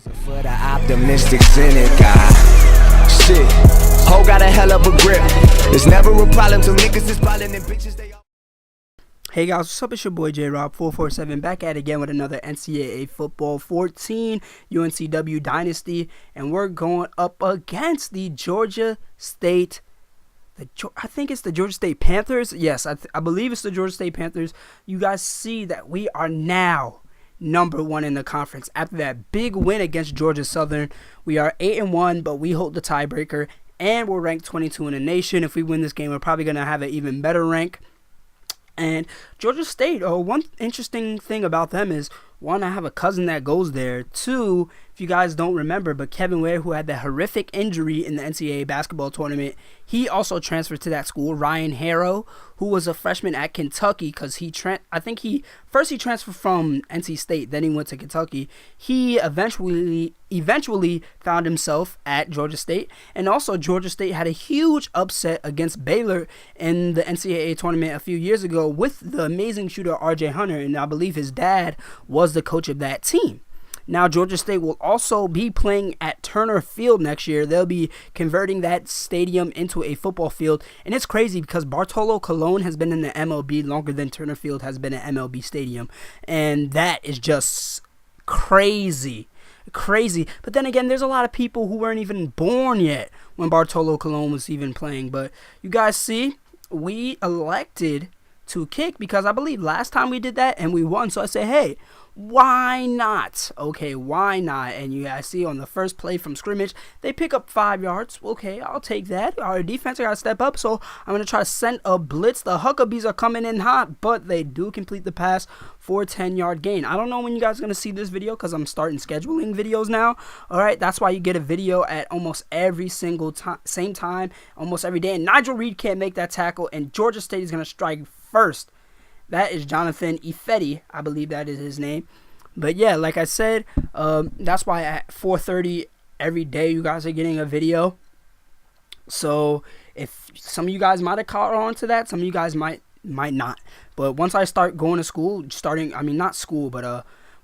For the optimistic cynic, shit, ho got a hell of a grip. It's never a problem till niggas is piling and bitches they all. Hey guys, what's up? It's your boy J-Rob447 back at it again with another NCAA Football 14 UNCW Dynasty, and we're going up against the Georgia State. I think it's the Georgia State Panthers. Yes, I believe it's the Georgia State Panthers. You guys see that we are now number one in the conference after that big win against Georgia Southern. We are 8-1, but we hold the tiebreaker, and we're ranked 22 in the nation. If we win this game, we're probably going to have an even better rank. And Georgia State, one interesting thing about them is, one, I have a cousin that goes there. Two, if you guys don't remember, but Kevin Ware, who had that horrific injury in the NCAA basketball tournament, he also transferred to that school. Ryan Harrow, who was a freshman at Kentucky, because he transferred from NC State, then he went to Kentucky. He eventually found himself at Georgia State, and also Georgia State had a huge upset against Baylor in the NCAA tournament a few years ago with the amazing shooter R.J. Hunter, and I believe his dad was the coach of that team. Now, Georgia State will also be playing at Turner Field next year. They'll be converting that stadium into a football field. And it's crazy because Bartolo Colon has been in the MLB longer than Turner Field has been an MLB stadium. And that is just crazy. But then again, there's a lot of people who weren't even born yet when Bartolo Colon was even playing. But you guys see, we elected to kick because I believe last time we did that and we won. So I say, hey, why not? Okay, why not? And you guys see on the first play from scrimmage, they pick up 5 yards. Okay, I'll take that. Our defense got to step up, so I'm going to try to send a blitz. The Huckabees are coming in hot, but they do complete the pass for a 10-yard gain. I don't know when you guys are going to see this video because I'm starting scheduling videos now. All right, that's why you get a video at almost every single same time, almost every day. And Nigel Reed can't make that tackle, and Georgia State is going to strike first. That is Jonathan Ifedi, I believe that is his name. But yeah, like I said, that's why at 4:30 every day you guys are getting a video. So if some of you guys might have caught on to that, some of you guys might not. But once I start going to school, once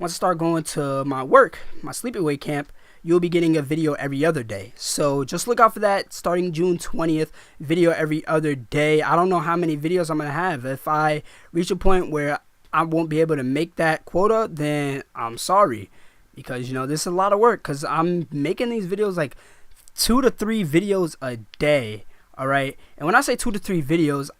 I start going to my work, my sleepaway camp, you'll be getting a video every other day. So just look out for that starting June 20th, video every other day. I don't know how many videos I'm going to have. If I reach a point where I won't be able to make that quota, then I'm sorry. Because, this is a lot of work. Because I'm making these videos like 2 to 3 videos a day. All right. And when I say 2 to 3 videos,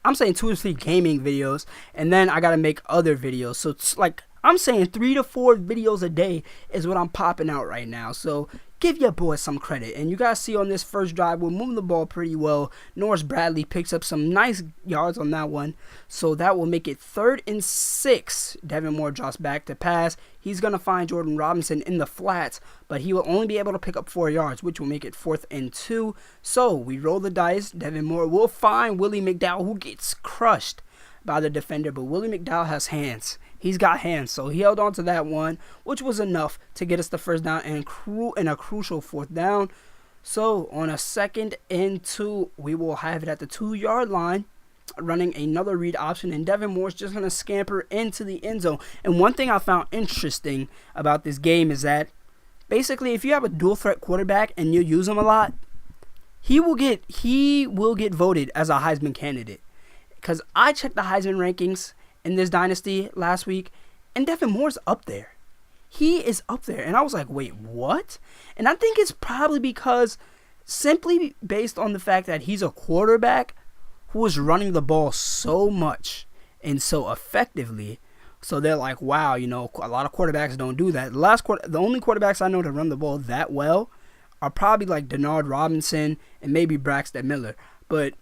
I'm saying 2 to 3 gaming videos. And then I got to make other videos. So it's like, I'm saying 3 to 4 videos a day is what I'm popping out right now. So give your boy some credit. And you guys see on this first drive, we're moving the ball pretty well. Norris Bradley picks up some nice yards on that one. So that will make it 3rd and 6. Devin Moore drops back to pass. He's going to find Jordan Robinson in the flats, but he will only be able to pick up 4 yards, which will make it 4th and 2. So we roll the dice. Devin Moore will find Willie McDowell, who gets crushed by the defender, but Willie McDowell has hands. He's got hands, so he held on to that one, which was enough to get us the first down and a crucial 4th down. So on a 2nd and 2, we will have it at the 2-yard line, running another read option, and Devin Moore's just going to scamper into the end zone. And one thing I found interesting about this game is that basically if you have a dual threat quarterback and you use him a lot, he will get voted as a Heisman candidate. Because I checked the Heisman rankings in this dynasty last week, and Devin Moore's up there. He is up there. And I was like, wait, what? And I think it's probably because simply based on the fact that he's a quarterback who is running the ball so much and so effectively. So they're like, wow, a lot of quarterbacks don't do that. The only quarterbacks I know to run the ball that well are probably like Denard Robinson and maybe Braxton Miller. But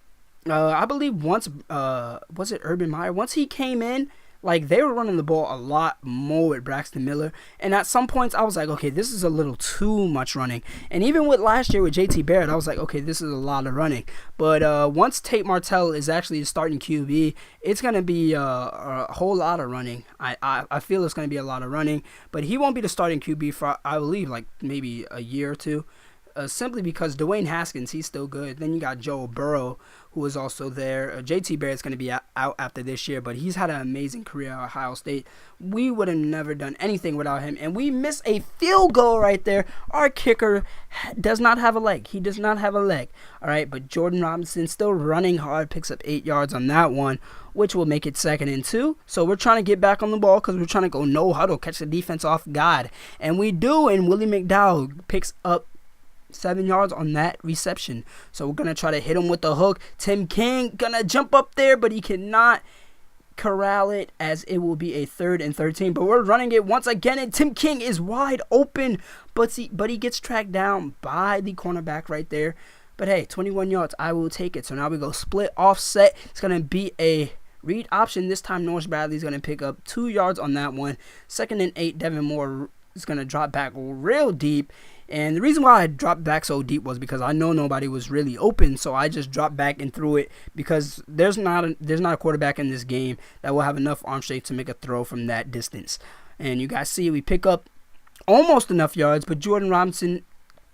I believe once, was it Urban Meyer? Once he came in, like they were running the ball a lot more with Braxton Miller. And at some points I was like, okay, this is a little too much running. And even with last year with JT Barrett, I was like, okay, this is a lot of running. But once Tate Martell is actually starting QB, it's going to be a whole lot of running. I feel it's going to be a lot of running. But he won't be the starting QB for, I believe, like maybe a year or two. simply because Dwayne Haskins, he's still good. Then you got Joe Burrow, who is also there. JT Barrett's going to be out after this year, but he's had an amazing career at Ohio State. We would have never done anything without him, and we miss a field goal right there. Our kicker does not have a leg. He does not have a leg. All right, but Jordan Robinson still running hard, picks up 8 yards on that one, which will make it 2nd and 2. So we're trying to get back on the ball because we're trying to go no huddle, catch the defense off guard. And we do, and Willie McDowell picks up 7 yards on that reception. So we're going to try to hit him with the hook. Tim King going to jump up there, but he cannot corral it, as it will be a 3rd and 13. But we're running it once again, and Tim King is wide open, but he gets tracked down by the cornerback right there. But hey, 21 yards, I will take it. So now we go split offset. It's going to be a read option. This time Norris Bradley's going to pick up 2 yards on that one. 2nd and 8, Devin Moore is going to drop back real deep. And the reason why I dropped back so deep was because I know nobody was really open, so I just dropped back and threw it, because there's not a quarterback in this game that will have enough arm strength to make a throw from that distance. And you guys see we pick up almost enough yards, but Jordan Robinson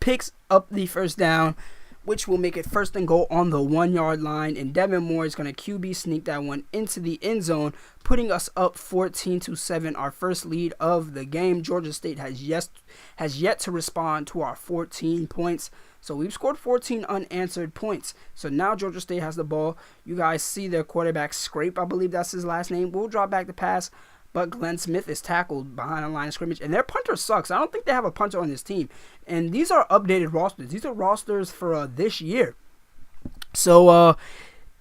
picks up the first down, which will make it 1st and goal on the 1 yard line. And Devin Moore is going to QB sneak that one into the end zone, putting us up 14-7, our first lead of the game. Georgia State has yet to respond to our 14 points. So we've scored 14 unanswered points. So now Georgia State has the ball. You guys see their quarterback Scrape, I believe that's his last name. We'll drop back the pass, but Glenn Smith is tackled behind the line of scrimmage, and their punter sucks. I don't think they have a punter on this team. And these are updated rosters. These are rosters for this year. So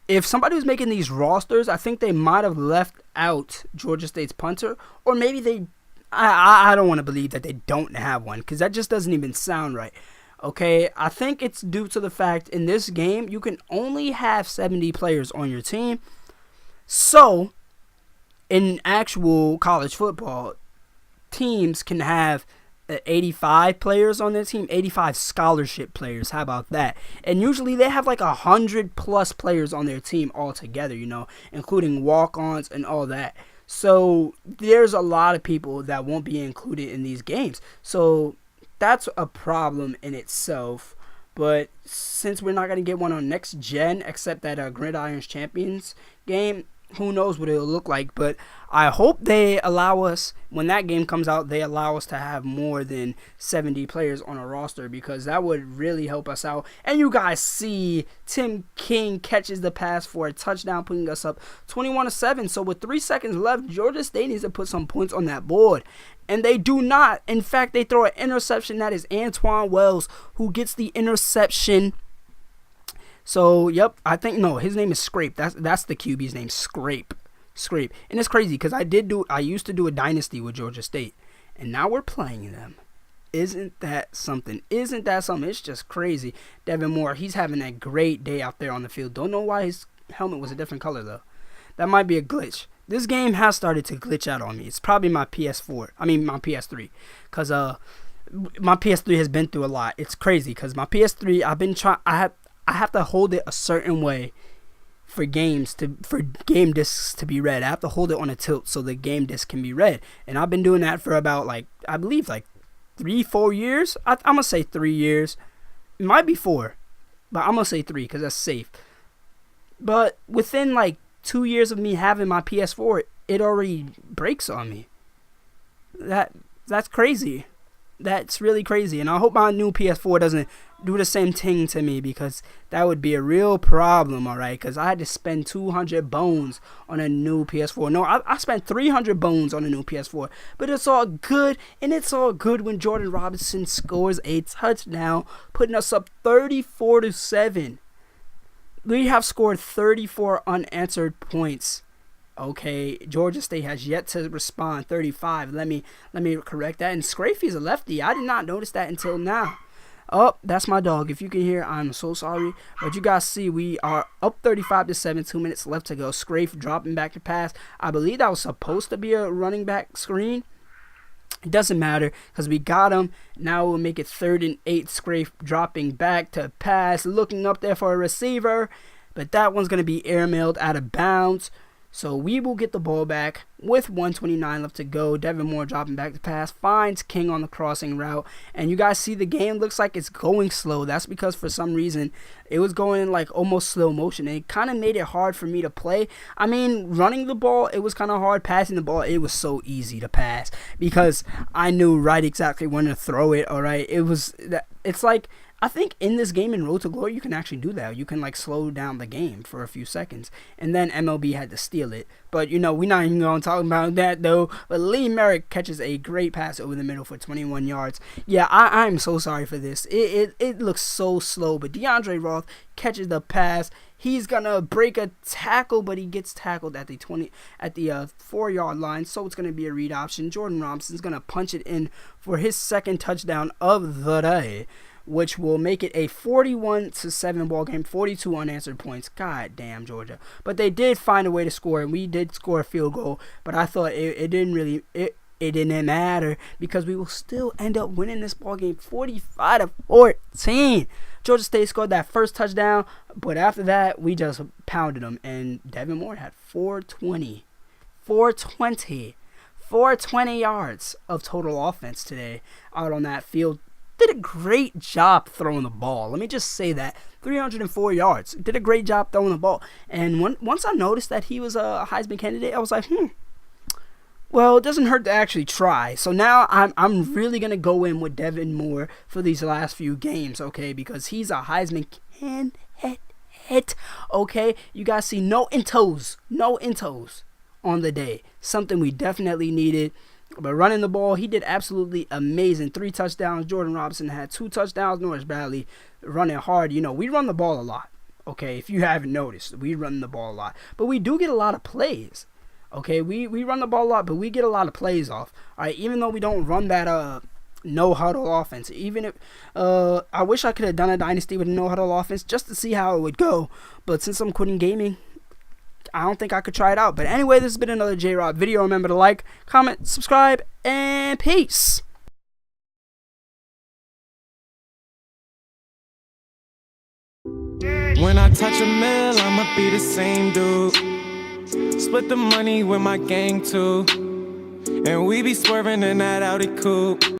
if somebody was making these rosters, I think they might have left out Georgia State's punter, or maybe they, I don't want to believe that they don't have one, because that just doesn't even sound right. Okay, I think it's due to the fact in this game you can only have 70 players on your team. So in actual college football, teams can have 85 players on their team, 85 scholarship players. How about that? And usually they have like 100+ players on their team altogether, including walk-ons and all that. So there's a lot of people that won't be included in these games. So that's a problem in itself. But since we're not going to get one on next gen, except that Gridiron's Champions game, who knows what it'll look like. But I hope they allow us, when that game comes out, they allow us to have more than 70 players on a roster, because that would really help us out. And you guys see Tim King catches the pass for a touchdown, putting us up 21-7. So with 3 seconds left, Georgia State needs to put some points on that board. And they do not. In fact, they throw an interception. That is Antoine Wells who gets the interception. So, yep, I think, no, his name is Scrape. That's the QB's name, Scrape. And it's crazy because I used to do a Dynasty with Georgia State, and now we're playing them. Isn't that something? It's just crazy. Devin Moore, he's having a great day out there on the field. Don't know why his helmet was a different color, though. That might be a glitch. This game has started to glitch out on me. It's probably my PS3. Because my PS3 has been through a lot. It's crazy because my PS3, I have to hold it a certain way for game discs to be read. I have to hold it on a tilt so the game disc can be read. And I've been doing that for about, I believe 3-4 years. I'm going to say 3 years. It might be 4, but I'm going to say 3 because that's safe. But within 2 years of me having my PS4, it already breaks on me. That's crazy. That's really crazy. And I hope my new PS4 doesn't do the same thing to me, because that would be a real problem, alright? Because I had to spend 200 bones on a new PS4. No, I spent 300 bones on a new PS4. But it's all good, and it's all good when Jordan Robinson scores a touchdown, putting us up 34-7. We have scored 34 unanswered points. Okay, Georgia State has yet to respond. 35. Let me correct that. And Scrafey's a lefty. I did not notice that until now. Oh, that's my dog. If you can hear, I'm so sorry. But you guys see we are up 35-7. 2 minutes left to go. Scrafe dropping back to pass. I believe that was supposed to be a running back screen. It doesn't matter because we got him. Now we'll make it 3rd and 8. Scrafe dropping back to pass. Looking up there for a receiver. But that one's going to be airmailed out of bounds. So we will get the ball back with 1:29 left to go. Devin Moore dropping back to pass, finds King on the crossing route. And you guys see the game looks like it's going slow. That's because for some reason it was going like almost slow motion. It kind of made it hard for me to play. I mean, running the ball, it was kind of hard. Passing the ball, it was so easy to pass because I knew right exactly when to throw it, all right? It's like, I think in this game in Road to Glory, you can actually do that. You can like slow down the game for a few seconds. And then MLB had to steal it. But, we're not even going to talk about that, though. But Lee Merrick catches a great pass over the middle for 21 yards. Yeah, I'm so sorry for this. It looks so slow. But DeAndre Roth catches the pass. He's going to break a tackle, but he gets tackled at the 4-yard line. So it's going to be a read option. Jordan Robinson's going to punch it in for his second touchdown of the day, which will make it a 41-7 ball game, 42 unanswered points. God damn, Georgia. But they did find a way to score, and we did score a field goal. But I thought it didn't matter because we will still end up winning this ball game 45-14. Georgia State scored that first touchdown, but after that, we just pounded them. And Devin Moore had 420 yards of total offense today out on that field. Did a great job throwing the ball. Let me just say that. 304 yards. Did a great job throwing the ball. And once I noticed that he was a Heisman candidate, I was like, well, it doesn't hurt to actually try. So now I'm really going to go in with Devin Moore for these last few games, okay? Because he's a Heisman candidate, okay? You guys see no intos on the day. Something we definitely needed. But running the ball, he did absolutely amazing. 3 touchdowns. Jordan Robinson had 2 touchdowns. Norris Bradley running hard. We run the ball a lot. Okay, if you haven't noticed, we run the ball a lot. But we do get a lot of plays. Okay, we run the ball a lot, but we get a lot of plays off. All right, even though we don't run that no huddle offense. Even if I wish I could have done a Dynasty with a no huddle offense just to see how it would go. But since I'm quitting gaming, I don't think I could try it out. But anyway, this has been another J-Rob video. Remember to like, comment, subscribe, and peace. When I touch a mill, I'ma be the same dude. Split the money with my gang too. And we be swerving in that Audi coupe.